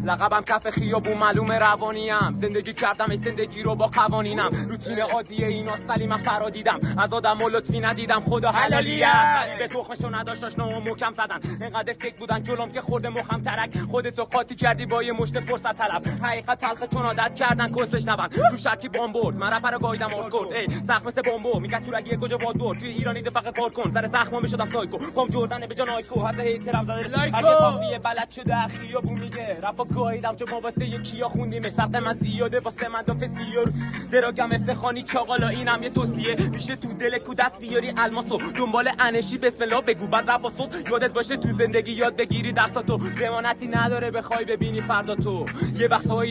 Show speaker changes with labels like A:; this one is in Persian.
A: لقبم کف خیابون معلومه روانیم، زندگی کردم ای زندگی رو با قوانینم، روتین عادیه ایناست ولی من فرا دیدم، از آدم و لطفی ندیدم خدا حلالیه، به تخمشو نداشت آشنا و محکم زدن، اینقدر فکر بودن جلوم که خورده مخم ترک، خودتو قاطی کردی با یه مشت فرصت طلب، حقیقت تلخ چون عادت کردن کسش نبن، تو شرکی بمب برد من رپر گایدم آرکورد، ای زخم مثل بمبو میگه تو رگی کجا واد برد، توی ایرانی فقط کار کن سر زخمام میشدم سایکو، پام جردن به جان آیکو، حتی هیترم زده اگه کافیه بلد شده خیابون میگه رپا گایدم چه واسه یکیا خوندیم سرت من زیاده واسه من دافه زیور دراگم استخانی چاقالا اینم یه توصیه میشه تو دل کو دست بیاری الماسو دنبال انشی بسم الله بگو بعد رپ واسو یادت باشه تو زندگی یاد بگیری دستاتو ضمانتی نداره بخوای ببینی فردا تو یه وقتایی